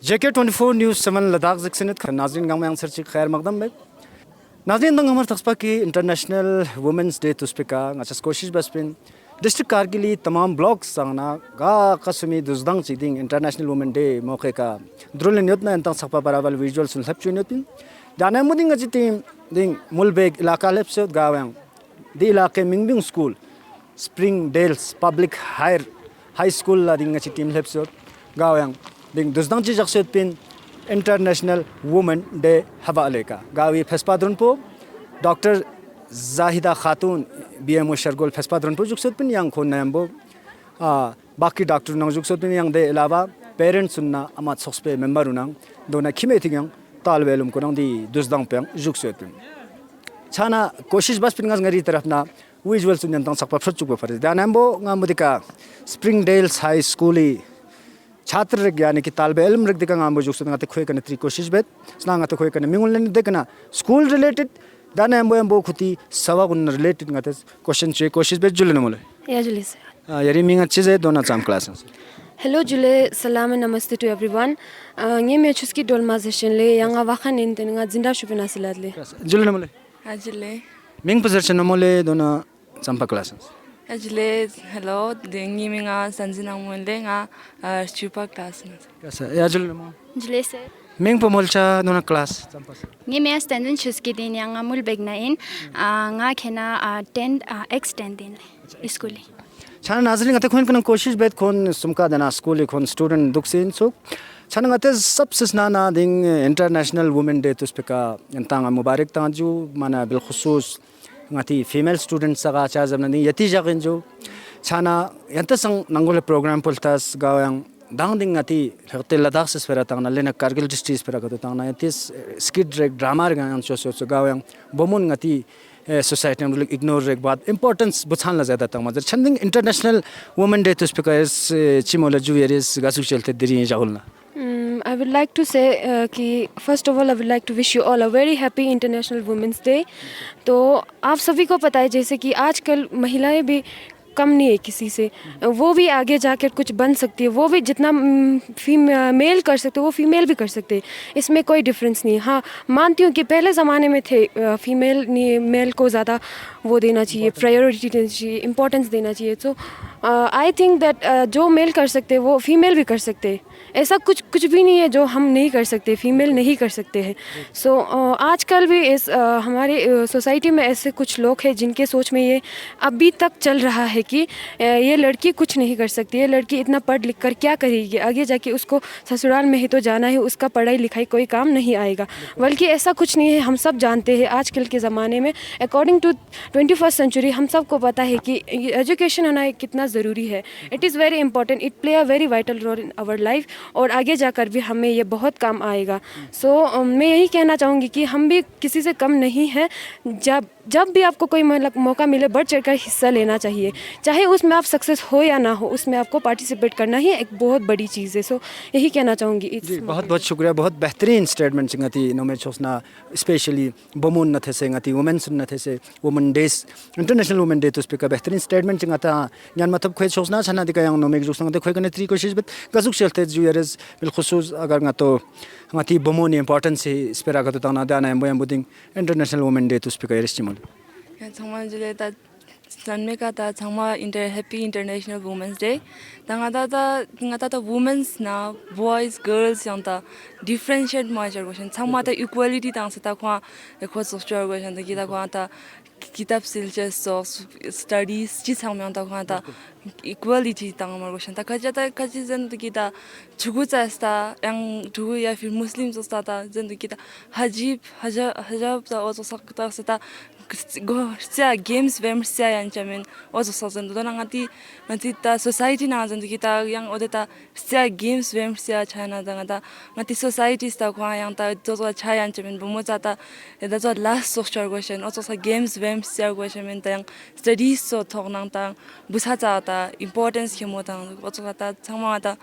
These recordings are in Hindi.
JK24 न्यूज़ 7 लद्दाख ज़िक्सिनत नाज़रीन गाँव में आंसर ची खैर मकदम में नाज़रीन दंग हमार तस्पा की इंटरनेशनल वुमेंस डे तुस्पिका अच्छा कोशिश बस पिन डिस्ट्रिक्ट कारगिली तमाम ब्लॉक्स सांगना गा कसमी दुजदंग चीदिंग इंटरनेशनल वुमेन डे मौके का द्रुल न्यूतना इंतंग सकपा बराबर विजुअल सुन सब चुन्यूतिन जाने मुदिंग अजी टीम दिंग मुलबेग इलाका लेप्स गावं दी इलाके मिंगबिंग school Spring Dales Public High School ला दिंग अजी टीम लेप्स गावं दिंग दुजदंग ची जक्सेत पिन इंटरनेशनल वुमेन डे हवाले का गावी फेस्पाद्रनपो डॉक्टर जाहिदा खातून BMO शरगोल फेस्पाद्रनपो जुक्सेत पिन यांग खोन नयम्बो बाकी डॉक्टर नंग जुक्सेत पिन यांग दे अलावा पेरेंट्स सुनना अमात सोक्सपे मेंबर उनंग दोना खिमे थिंग तालवेलुम को नंग दी दुजदंग पे जुक्सेत पिन छाना कोशिश बस पिन ngari तरफ ना विजुअल सुन तंग सकपा फ्रचुक फरे दानम्बो ngamudiका स्प्रिंग डेल्स हाई स्कूली छात्र यानी कि तालबे इल्म रख दिखा आम बुजुर्ग संगते खोए करने त्री कोशिश बेत स्नांगते खोए करने मिंगुल ने देखना स्कूल रिलेटेड दाने एम्बो खुती सवा गुन रिलेटेड गते क्वेश्चन चे कोशिश बेत जुले नमोले या जुले से यारी मिंग अच्छे से दोना चाम क्लास हेलो जुले सलाम नमस्ते टू एवरीवन ये मैं चुस्की डोलमाजेशन ले यंगा वाखन इन तनगा जिंदा शुपना सिलादले जुले नमोले Ajile. मिंग पोजीशन नमोले दोना Champa class Ajile, hello. Dengi minga sanjina mwende nga chupa class na. कैसा या जुले नमो जुले से मिंग पोमोलचा दोना class Champa ngi me standin chuski din yang amul begna in nga khena 10 extend din skuli छाना नाजरिन गते खोन कन कोशिश बेत खोन सुमका दना स्कूल खोन स्टूडेंट दुखसिन सो छाना गते सब ससना दिंग इंटरनेशनल वुमेन डे तुस्पिका इंतांग मुबारक ताजू माना बिलखुसूस ngati female students saga cha jamna ni yati jagin jo chana yanta sang nangol program poltas gawang dangding ngati hotel ladakh se spera tangna lena kargil district spera ka tangna yatis skid rek drama ga an so gawang bomun ngati society am ignore rek baat importance buchan la zyada tang majar chanding international women day to speak is chimola ju yeris gasu chelte diri jagulna I would like to say कि first of all I would like to wish you all a very happy International Women's Day। तो आप सभी को पता है जैसे कि आजकल महिलाएं भी कम नहीं है किसी से, वो भी आगे जाकर कुछ बन सकती है, वो भी जितना मेल कर सकते वो फीमेल भी कर सकते हैं, इसमें कोई डिफरेंस नहीं है। हाँ मानती हूँ कि पहले ज़माने में थे फीमेल मेल को ज़्यादा वो देना चाहिए, प्रायोरिटी देना चाहिए, इम्पोर्टेंस देना चाहिए। तो आई थिंक दैट जो मेल कर सकते वो फीमेल भी कर सकते हैं, ऐसा कुछ भी नहीं है जो हम नहीं कर सकते, फीमेल नहीं कर सकते हैं। सो आजकल भी इस हमारे सोसाइटी में ऐसे कुछ लोग हैं जिनके सोच में ये अभी तक चल रहा है कि ये लड़की कुछ नहीं कर सकती, ये लड़की इतना पढ़ लिख कर क्या करेगी, आगे जाके उसको ससुराल में ही तो जाना है, उसका पढ़ाई लिखाई कोई काम नहीं आएगा। बल्कि ऐसा कुछ नहीं है, हम सब जानते हैं आजकल के ज़माने में अकॉर्डिंग टू 21st सेंचुरी हम सबको पता है कि एजुकेशन होना कितना ज़रूरी है। It is very important, it play a very vital role in our life और आगे जाकर भी हमें ये बहुत काम आएगा। सो मैं यही कहना चाहूँगी कि हम भी किसी से कम नहीं हैं। जब भी आपको कोई मौका मिले बढ़ चढ़कर हिस्सा लेना चाहिए, चाहे उसमें आप सक्सेस हो या ना हो, उसमें आपको पार्टिसिपेट करना ही एक बहुत बड़ी चीज़ है। सो यही कहना चाहूँगी। जी बहुत बहुत शुक्रिया, बहुत बेहतरीन स्टेटमेंट सिंगती नोमे छोसना स्पेशली बमुन नथे से ngati women sun नथे से women days international women day तो स्पीकर बेहतरीन स्टेटमेंट सिंगता ज्ञान मतलब खोए छोसना छना दिका yang नोमे जुसना दे खोए कने त्री कोशिश बत गजुक चलते ju yeres बिलखुसूस अगर ngato ngati बमुन इंपॉर्टेंस स्पेरा का तो तना दाना एम्बो बुदिंग इंटरनेशनल वुमेन डे तो speaker yeres Chimal Changma jile ta sanme ka ta changma happy International Women's Day. Tangata ta women's na boys girls yang ta differentiate ma jar question. Changma ta equality tang sa ta kwa ekho social question ta kita kwa ta kitab silches so studies chi changma ta kwa ta equality tang mar question ta kaji zen ta kita chugu cha sta yang chugu ya fir muslim so sta ta zen ta kita hajab ta oso sakta sa ta go sia games vem sia yan chamen oso so zen do ngati ta society na zen kita yang odeta sia games vem sia china da ngati society sta kwa yang ta do cha yan chamen bumo cha ta da zo last social question oso sa games vem sia question ta yang studies so thok nang ta busa cha ta importance ke mo ta oso ta changma ta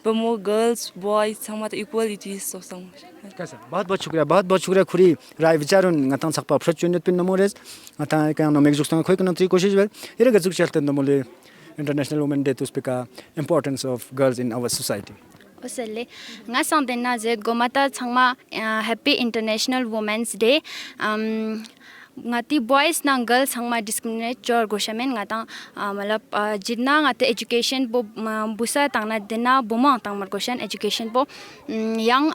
bumo girls boys changma ta equality so sang कैसा बहुत शुक्रिया खुरी राय विचारों ngata sakpa opportunity pin namores ngata ka no meg justan khoi kana tri कोशिश वे ire gazuk chelte namole international women day to speak importance of girls in our society Osele nga sangdena je gomata changma happy international women's day ngati boys na girls sangma discriminate chor goshamen ngata malap jidna ngate education bo busa tangna dena boma tangmar goshan education bo yang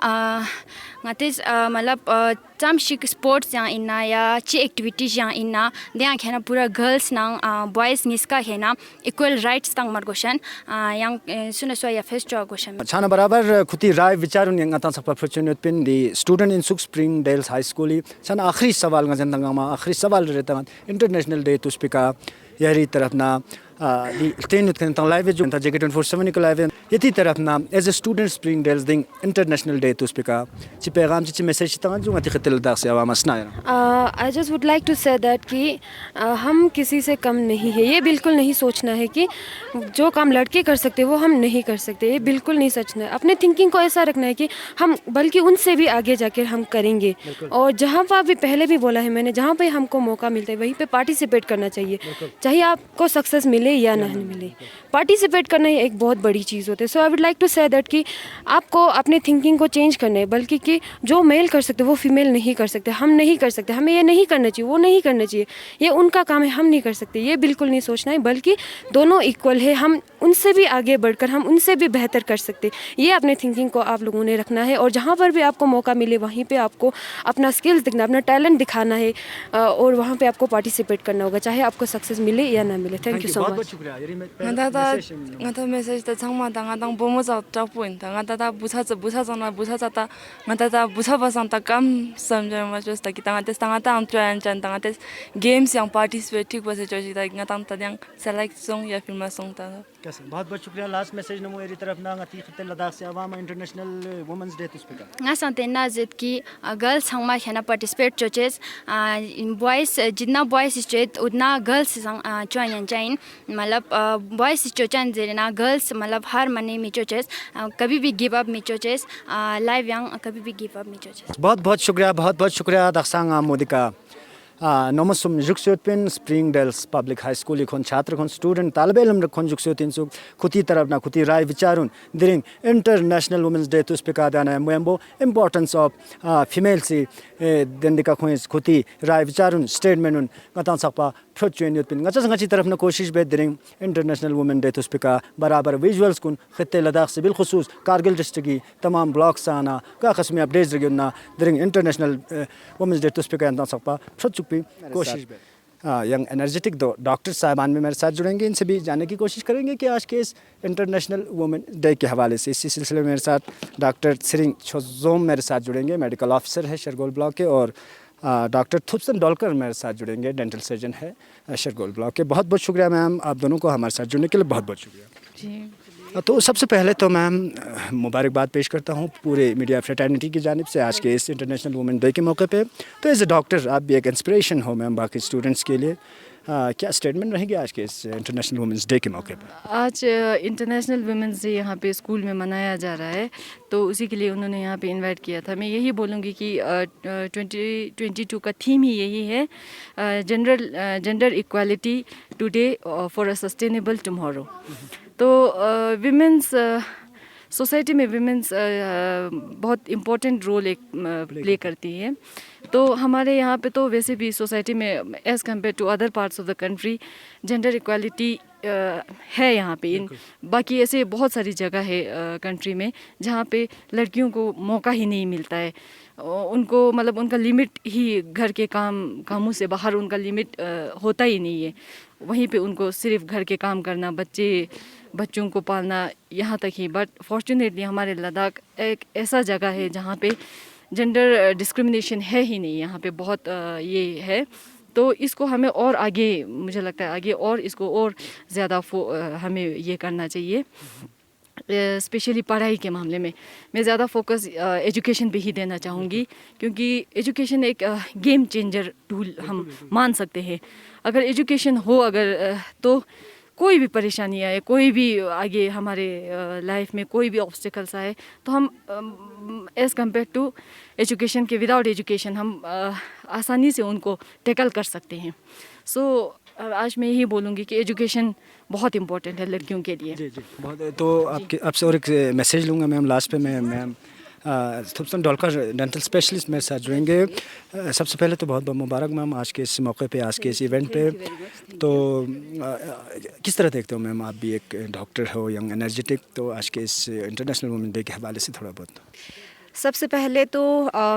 ngate malap chamshik sports yang inna ya chi activities yang inna dia khena pura girls nang boys niska khena equal rights tangmar goshan yang suna so ya face chor goshan छाना बराबर खुती राय विचारुन यंग आता सकपा प्रचुनित पिन दी स्टूडेंट इन सुक स्प्रिंग डेल्स हाई स्कूल छाना आखिरी सवाल गजन दंगामा आखिरी सवाल रहता इंटरनेशनल डे टू स्पीक यारी तरफ ना दी टेन नुत कन लाइव जो जेकेट 147 को लाइव यति तरफ ना as a student Springdales दिंग इंटरनेशनल डे टू स्पीक ची पैगाम ची मैसेज ता जो गति खतल दाग से आवाम असना I just would like to say that कि हम किसी से कम नहीं है। ये बिल्कुल नहीं सोचना है कि जो काम लड़के कर सकते वो हम नहीं कर सकते, ये बिल्कुल नहीं सोचना है। अपने थिंकिंग को ऐसा रखना है कि हम बल्कि उनसे भी आगे जाकर हम करेंगे। और जहाँ पर भी पहले भी बोला है मैंने, जहाँ पे हमको मौका मिलता है वहीं पे पार्टिसिपेट करना चाहिए, चाहे आपको सक्सेस मिले या नहीं मिले। पार्टिसिपेट करना ही एक बहुत बड़ी चीज़ होती है। So I would like to say that कि आपको अपने थिंकिंग को चेंज करना है, बल्कि कि जो मेल कर सकते वो फीमेल नहीं कर सकते, हम नहीं कर सकते, हमें ये नहीं करना चाहिए, वो नहीं करना चाहिए, ये उनका काम है, हम नहीं कर सकते, ये बिल्कुल नहीं सोचना है। बल्कि दोनों इक्वल है, हम उनसे भी आगे बढ़कर हम उनसे भी बेहतर कर सकते, ये अपने थिंकिंग को आप लोगों ने रखना है। और जहाँ पर भी आपको मौका मिले वहीं पे आपको अपना स्किल्स दिखना, अपना टैलेंट दिखाना है और वहाँ पे आपको पार्टिसिपेट करना होगा, चाहे आपको सक्सेस मिले या ना मिले। Thank you so much. ngata message ta changma ta nga dang bomo za ta point ta ngata ta busa na busa ta ngata ta busa ba sang ta kam samja ma just ta ki ta ngata am try and ta ngata games yang participate ठीक बसे Joji ta ngata ta yang select song या फिर मा song ta कैसे बहुत बहुत शुक्रिया। लास्ट मैसेज नमो एरी तरफ ना गति खतल लद्दाख से आवाम international women's day to speak nga sangtena zit ki girls sangma khena participate choches boys jitna boys straight udna girls sang join and join मतलब boys chochan jerena girls मतलब हर मने में choches कभी भी give up में choches live yang कभी भी give up में choches। बहुत बहुत शुक्रिया दक्षांग मोदिका नमस्म जुक्सोतिन Spring Dales Public High School खोन छात्र खोन स्टूडेंट तालब इल्म खोन जुक्सोतिन सु खुती तरफ ना खुती राय विचारुन दिरिंग international women's day to speak आदाना मेंबो इंपॉर्टेंस ऑफ फीमेल सी देंदिका खोन खुती राय विचारुन स्टेटमेंट गतान सकपा फ्रोचुन युतिन गचस तरफ ना कोशिश बे दिरिंग international women day to speak बराबर विजुअल्स कुन खत्ते लद्दाख से बिलखुसूस कारगिल डिस्ट्रिक्ट की तमाम ब्लॉक्स आना का खस्मी updates रगियोना दिरिंग international women's day to speak अंता सकपा फ्रोचुक कोशिश यंग एनर्जेटिक दो डॉक्टर साहबान में मेरे साथ जुड़ेंगे, इनसे भी जानने की कोशिश करेंगे कि आज के इस इंटरनेशनल वुमेन डे के हवाले से। इसी सिलसिले में मेरे साथ डॉक्टर सिरिंग छोजोम मेरे साथ जुड़ेंगे, मेडिकल ऑफिसर है शरगोल ब्लॉक के, और डॉक्टर थुप्सन डोलकर मेरे साथ जुड़ेंगे, डेंटल सर्जन है शरगोल ब्लॉक के। बहुत बहुत शुक्रिया मैम, आप दोनों को हमारे साथ जुड़ने के लिए बहुत बहुत शुक्रिया जी। तो सबसे पहले तो मैम मुबारकबाद पेश करता हूँ पूरे मीडिया फ्रेटर्निटी की जानिब से आज के इस इंटरनेशनल वुमेन डे के मौके पे। तो एज ए डॉक्टर आप भी एक इंस्पिरेशन हो मैम बाकी स्टूडेंट्स के लिए, क्या स्टेटमेंट रहेगी आज के इस इंटरनेशनल वुमेंस डे के मौके पर? आज इंटरनेशनल वुमेंस डे यहाँ पे स्कूल में मनाया जा रहा है, तो उसी के लिए उन्होंने यहाँ पे इनवाइट किया था। मैं यही बोलूँगी कि 2022 का थीम ही यही है, gender equality today for a sustainable tomorrow. तो विमेंस सोसाइटी में विमेंस बहुत इम्पोर्टेंट रोल एक प्ले करती है। तो हमारे यहाँ पे तो वैसे भी सोसाइटी में as compared to other parts of the country gender equality है यहाँ पे। बाकी ऐसे बहुत सारी जगह है कंट्री में जहाँ पे लड़कियों को मौका ही नहीं मिलता है, उनको मतलब उनका लिमिट ही घर के कामों से बाहर उनका लिमिट होता ही नहीं है। वहीं पे उनको सिर्फ घर के काम करना, बच्चों को पालना, यहाँ तक ही। बट फॉर्चुनेटली हमारे लद्दाख एक ऐसा जगह है जहाँ पे जेंडर डिस्क्रिमिनेशन है ही नहीं, यहाँ पे बहुत ये है। तो इसको हमें और आगे, मुझे लगता है आगे और इसको और ज़्यादा हमें ये करना चाहिए। स्पेशली पढ़ाई के मामले में मैं ज़्यादा फोकस एजुकेशन पे ही देना चाहूँगी, क्योंकि एजुकेशन एक गेम चेंजर टूल हम मान सकते हैं। अगर एजुकेशन हो तो कोई भी परेशानी आए, कोई भी आगे हमारे लाइफ में कोई भी ऑब्स्टिकल्स आए, तो हम एज़ कम्पेयर टू एजुकेशन के विदाउट एजुकेशन हम आसानी से उनको टैकल कर सकते हैं। सो आज मैं यही बोलूँगी कि एजुकेशन बहुत इम्पोर्टेंट है लड़कियों के लिए। जी जी बहुत। तो आपके आपसे और एक मैसेज लूँगा मैम लास्ट पे। मैं ma'am Thupstan Dolkar dental specialist मेरे साथ जुड़ेंगे। सबसे पहले तो बहुत बहुत मुबारक मैम आज के इस मौके पे, आज के इस इवेंट पे। तो किस तरह देखते हो मैम, आप भी एक डॉक्टर हो, यंग एनर्जेटिक, तो आज के इस इंटरनेशनल वुमेन डे के हवाले से थोड़ा बहुत। सबसे पहले तो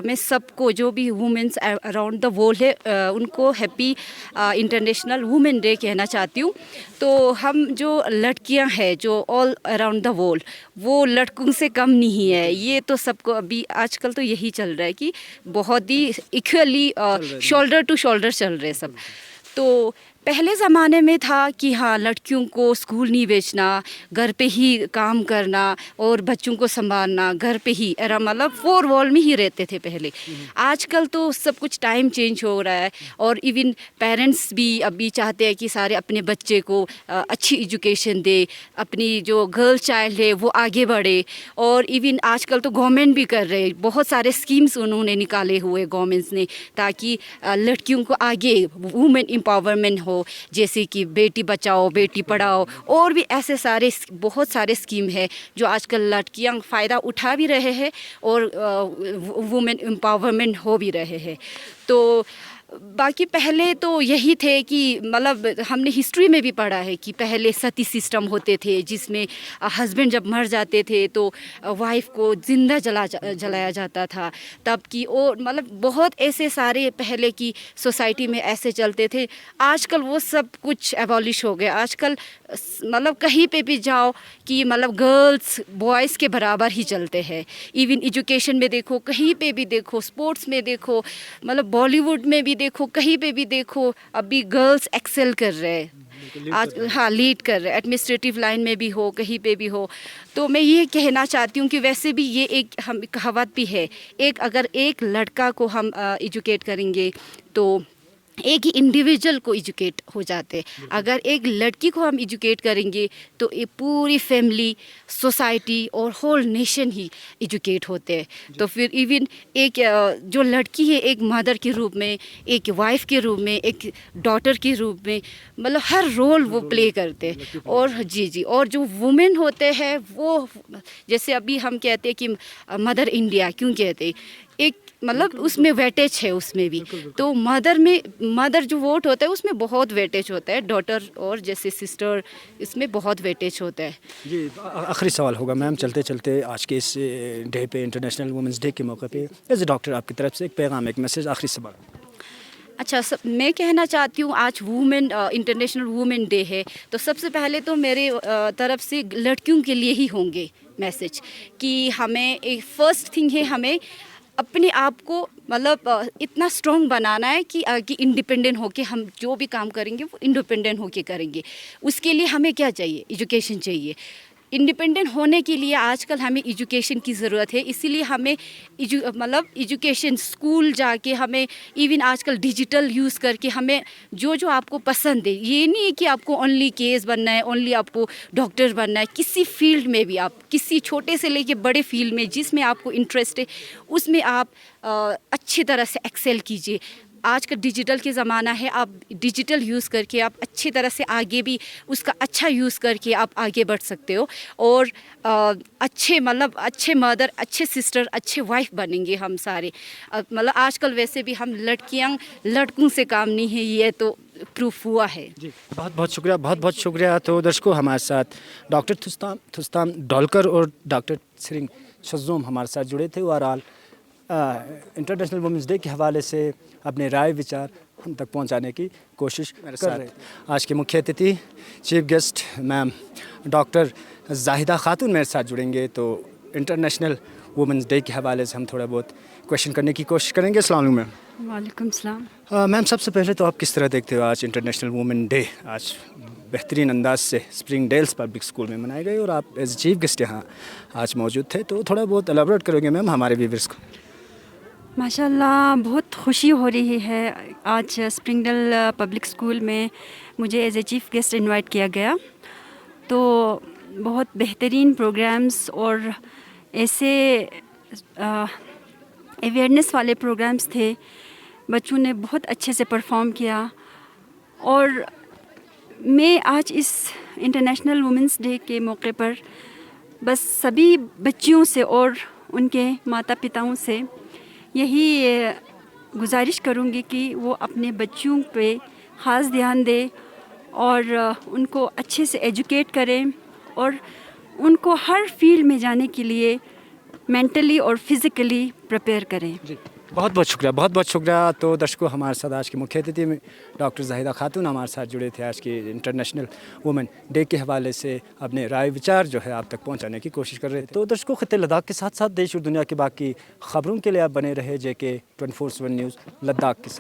मैं सबको जो भी वुमेंस अराउंड द वर्ल्ड है उनको हैप्पी इंटरनेशनल वुमेन डे कहना चाहती हूँ। तो हम जो लड़कियां हैं जो ऑल अराउंड द वर्ल्ड, वो लड़कों से कम नहीं है। ये तो सबको अभी आजकल तो यही चल रहा है कि बहुत ही इक्वली शोल्डर टू शोल्डर चल रहे सब। तो पहले ज़माने में था कि हाँ लड़कियों को स्कूल नहीं भेजना, घर पे ही काम करना और बच्चों को संभालना, घर पे ही मतलब 4 वॉल में ही रहते थे पहले। आजकल तो सब कुछ टाइम चेंज हो रहा है और इवन पेरेंट्स भी अभी चाहते हैं कि सारे अपने बच्चे को अच्छी एजुकेशन दे, अपनी जो गर्ल चाइल्ड है वो आगे बढ़े। और इवन आजकल तो गवर्नमेंट भी कर रहे हैं, बहुत सारे स्कीम्स उन्होंने निकाले हुए गवर्नमेंट्स ने, ताकि लड़कियों को आगे वुमेन एम्पावरमेंट हो, जैसे कि बेटी बचाओ बेटी पढ़ाओ, और भी ऐसे सारे बहुत सारे स्कीम है जो आजकल लड़कियां फ़ायदा उठा भी रहे हैं और वुमेन एम्पावरमेंट हो भी रहे हैं। तो बाकी पहले तो यही थे कि मतलब हमने हिस्ट्री में भी पढ़ा है कि पहले सती सिस्टम होते थे, जिसमें हस्बैंड जब मर जाते थे तो वाइफ को ज़िंदा जलाया जाता था तब की। और मतलब बहुत ऐसे सारे पहले की सोसाइटी में ऐसे चलते थे। आजकल वो सब कुछ एबॉलिश हो गया। आजकल मतलब कहीं पे भी जाओ कि मतलब गर्ल्स बॉयज़ के बराबर ही चलते हैं। इवन एजुकेशन में देखो, कहीं पे भी देखो, स्पोर्ट्स में देखो, मतलब बॉलीवुड में भी देखो, कहीं पे भी देखो, अभी गर्ल्स एक्सेल कर रहे हैं आज। हाँ लीड कर रहे हैं, एडमिनिस्ट्रेटिव लाइन में भी हो, कहीं पे भी हो। तो मैं ये कहना चाहती हूँ कि वैसे भी ये एक हम कहावत भी है, एक अगर एक लड़का को हम एजुकेट करेंगे तो एक ही इंडिविजुअल को एजुकेट हो जाते। अगर एक लड़की को हम एजुकेट करेंगे तो ये पूरी फैमिली, सोसाइटी और होल नेशन ही एजुकेट होते हैं। तो फिर इवन एक जो लड़की है एक मदर के रूप में, एक वाइफ के रूप में, एक डॉटर के रूप में, मतलब हर रोल वो प्ले करते हैं। और जी और जो वुमेन होते हैं वो, जैसे अभी हम कहते हैं कि मदर इंडिया क्यों कहते हैं, एक मतलब उसमें वेटेज है उसमें भी। तो मदर जो वोट होता है उसमें बहुत वेटेज होता है, डॉटर और जैसे सिस्टर इसमें बहुत वेटेज होता है। जी आखिरी सवाल होगा मैम, चलते चलते आज के इस डे पे, इंटरनेशनल वुमेंस डे के मौके पे, एज ए डॉक्टर आपकी तरफ से एक पैगाम, एक मैसेज, आखिरी सवाल। अच्छा मैं कहना चाहती हूँ आज इंटरनेशनल वुमेन डे है, तो सबसे पहले तो मेरे तरफ से लड़कियों के लिए ही होंगे मैसेज कि हमें एक फ़र्स्ट थिंग है, हमें अपने आप को मतलब इतना स्ट्रॉन्ग बनाना है कि इंडिपेंडेंट होके हम जो भी काम करेंगे वो इंडिपेंडेंट होके करेंगे। उसके लिए हमें क्या चाहिए, एजुकेशन चाहिए। इंडिपेंडेंट होने के लिए आजकल हमें एजुकेशन की ज़रूरत है, इसीलिए हमें मतलब एजुकेशन स्कूल जाके, हमें इवन आजकल डिजिटल यूज़ करके हमें जो आपको पसंद है, ये नहीं है कि आपको ओनली केस बनना है, ओनली आपको डॉक्टर बनना है। किसी फील्ड में भी आप, किसी छोटे से लेके बड़े फील्ड में जिसमें आपको इंटरेस्ट है उसमें आप अच्छी तरह से एक्सेल कीजिए। आज का डिजिटल के ज़माना है, आप डिजिटल यूज़ करके आप अच्छी तरह से आगे भी उसका अच्छा यूज़ करके आप आगे बढ़ सकते हो और अच्छे मदर, अच्छे सिस्टर, अच्छे वाइफ बनेंगे हम सारे। मतलब आजकल वैसे भी हम लड़कियां लड़कों से काम नहीं है, ये तो प्रूफ हुआ है। जी बहुत बहुत शुक्रिया। तो दर्शकों, हमारे साथ डॉक्टर थुस्तान डॉलकर और डॉक्टर सिरिंग शज़ोम हमारे साथ जुड़े थे और आल इंटरनेशनल वुमेंस डे के हवाले से अपने राय विचार हम तक पहुंचाने की कोशिश कर रहे थे। आज के मुख्य अतिथि chief guest ma'am doctor Zahida खातून मेरे साथ जुड़ेंगे, तो इंटरनेशनल वुमेंस डे के हवाले से हम थोड़ा बहुत क्वेश्चन करने की कोशिश करेंगे। अस्सलाम वालेकुम मैम। वालेकुम सलाम। मैम सबसे पहले तो आप किस तरह देखते हो आज इंटरनेशनल वुमेन डे, आज बेहतरीन अंदाज से स्प्रिंग डेल्स पब्लिक स्कूल में मनाई गई और आप एज चीफ गेस्ट यहाँ आज मौजूद थे, तो थोड़ा बहुत एलाबोरेट करोगे मैम हमारे व्यूअर्स को? माशाल्लाह बहुत खुशी हो रही है। आज स्प्रिंगडेल पब्लिक स्कूल में मुझे as a chief guest invite किया गया, तो बहुत बेहतरीन प्रोग्राम्स और ऐसे अवेयरनेस वाले प्रोग्राम्स थे। बच्चों ने बहुत अच्छे से परफॉर्म किया और मैं आज इस इंटरनेशनल वुमेंस डे के मौके पर बस सभी बच्चियों से और उनके माता पिताओं से यही गुजारिश करूँगी कि वो अपने बच्चियों पे ख़ास ध्यान दें और उनको अच्छे से एजुकेट करें और उनको हर फील्ड में जाने के लिए मेंटली और फिज़िकली प्रिपेयर करें। जी, बहुत बहुत शुक्रिया। तो दर्शकों, हमारे साथ आज की मुख्य अतिथि में डॉक्टर जाहिदा खातून हमारे साथ जुड़े थे। आज के इंटरनेशनल वुमेन डे के हवाले से अपने राय विचार जो है आप तक पहुंचाने की कोशिश कर रहे थे। तो दर्शकों, खित्ते लद्दाख के साथ साथ देश और दुनिया की बाकी खबरों के लिए आप बने रहे JK 24/7 न्यूज़ लद्दाख के साथ।